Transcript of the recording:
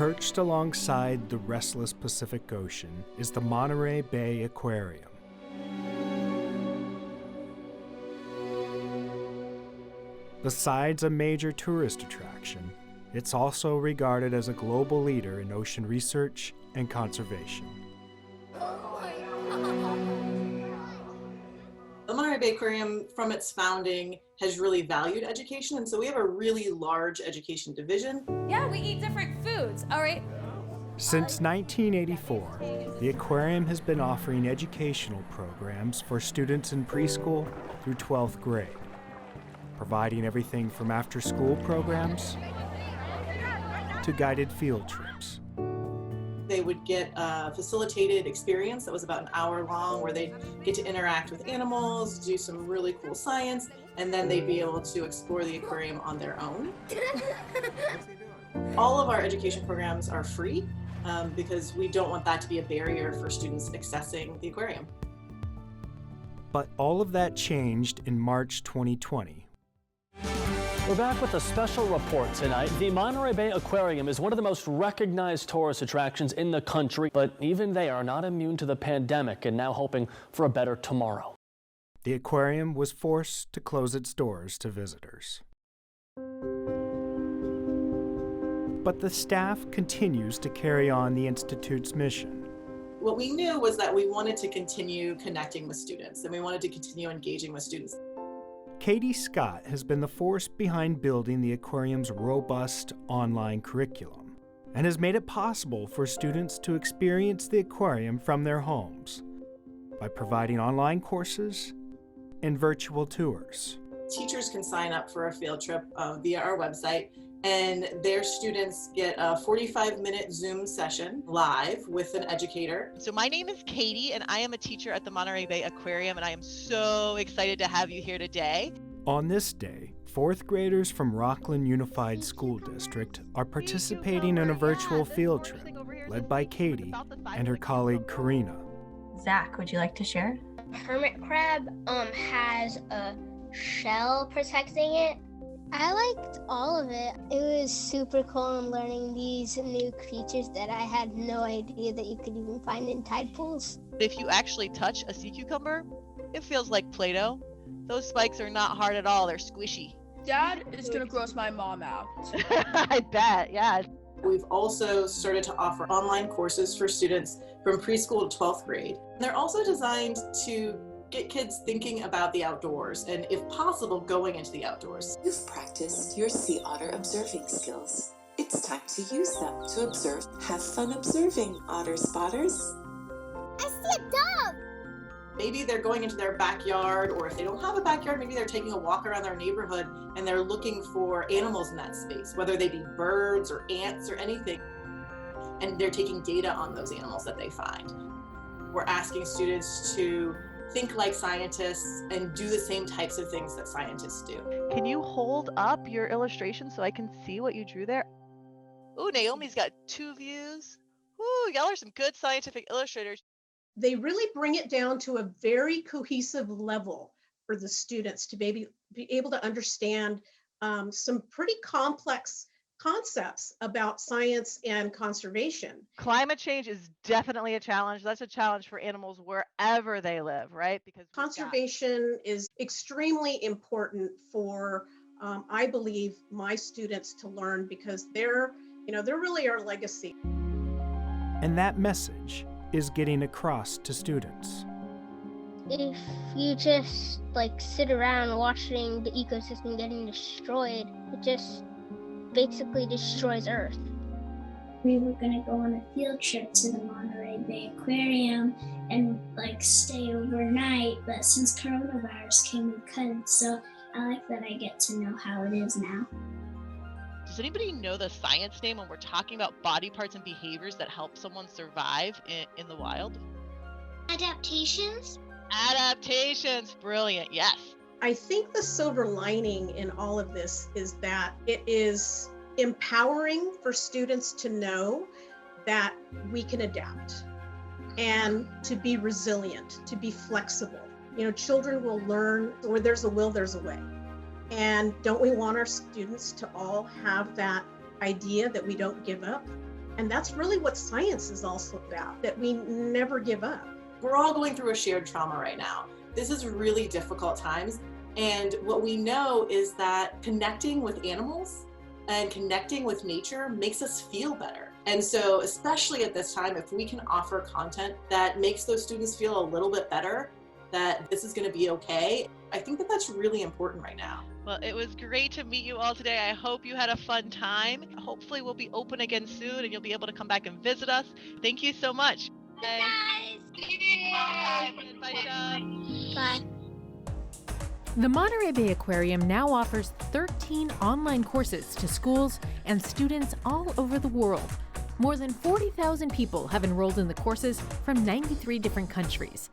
Perched alongside the restless Pacific Ocean is the Monterey Bay Aquarium. Besides a major tourist attraction, it's also regarded as a global leader in ocean research and conservation. The Monterey Bay Aquarium, from its founding, has really valued education, and so we have a really large education division. Yeah, we eat different foods, all right? Since 1984, the aquarium has been offering educational programs for students in preschool through 12th grade, providing everything from after-school programs to guided field trips. They would get a facilitated experience that was about an hour long where they'd get to interact with animals, do some really cool science, and then they'd be able to explore the aquarium on their own. All of our education programs are free because we don't want that to be a barrier for students accessing the aquarium. But all of that changed in March 2020. We're back with a special report tonight. The Monterey Bay Aquarium is one of the most recognized tourist attractions in the country, but even they are not immune to the pandemic and now hoping for a better tomorrow. The aquarium was forced to close its doors to visitors. But the staff continues to carry on the Institute's mission. What we knew was that we wanted to continue connecting with students, and we wanted to continue engaging with students. Katie Scott has been the force behind building the aquarium's robust online curriculum and has made it possible for students to experience the aquarium from their homes by providing online courses and virtual tours. Teachers can sign up for a field trip via our website, and their students get a 45-minute Zoom session live with an educator. So my name is Katie, and I am a teacher at the Monterey Bay Aquarium, and I am so excited to have you here today. On this day, fourth graders from Rockland Unified School District are participating in a virtual field trip led by Katie and her colleague Karina. Zach, would you like to share? Hermit crab has a shell protecting it. I liked all of it. It was super cool in learning these new creatures that I had no idea that you could even find in tide pools. If you actually touch a sea cucumber, it feels like Play-Doh. Those spikes are not hard at all, they're squishy. Dad is gonna gross my mom out. I bet, yeah. We've also started to offer online courses for students from preschool to 12th grade. They're also designed to get kids thinking about the outdoors and, if possible, going into the outdoors. You've practiced your sea otter observing skills. It's time to use them to observe. Have fun observing, otter spotters. I see a dove! Maybe they're going into their backyard, or if they don't have a backyard, maybe they're taking a walk around their neighborhood and they're looking for animals in that space, whether they be birds or ants or anything. And they're taking data on those animals that they find. We're asking students to think like scientists and do the same types of things that scientists do. Can you hold up your illustration so I can see what you drew there? Ooh, Naomi's got 2 views. Ooh, y'all are some good scientific illustrators. They really bring it down to a very cohesive level for the students to be able to understand some pretty complex concepts about science and conservation. Climate change is definitely a challenge. That's a challenge for animals wherever they live, right? Because conservation is extremely important for, I believe, my students to learn, because they're really our legacy. And that message is getting across to students. If you just sit around watching the ecosystem getting destroyed, it just basically destroys Earth. We were going to go on a field trip to the Monterey Bay Aquarium and stay overnight, but since coronavirus came, we couldn't, so I like that I get to know how it is now. Does anybody know the science name when we're talking about body parts and behaviors that help someone survive in the wild? Adaptations? Adaptations, brilliant, yes. I think the silver lining in all of this is that it is empowering for students to know that we can adapt and to be resilient, to be flexible. Children will learn where there's a will, there's a way. And don't we want our students to all have that idea that we don't give up? And that's really what science is also about, that we never give up. We're all going through a shared trauma right now. This is really difficult times. And what we know is that connecting with animals and connecting with nature makes us feel better. And so, especially at this time, if we can offer content that makes those students feel a little bit better, that this is going to be okay, I think that that's really important right now. Well, it was great to meet you all today. I hope you had a fun time. Hopefully we'll be open again soon and you'll be able to come back and visit us. Thank you so much. Guys. Bye, Shab. Bye. The Monterey Bay Aquarium now offers 13 online courses to schools and students all over the world. More than 40,000 people have enrolled in the courses from 93 different countries.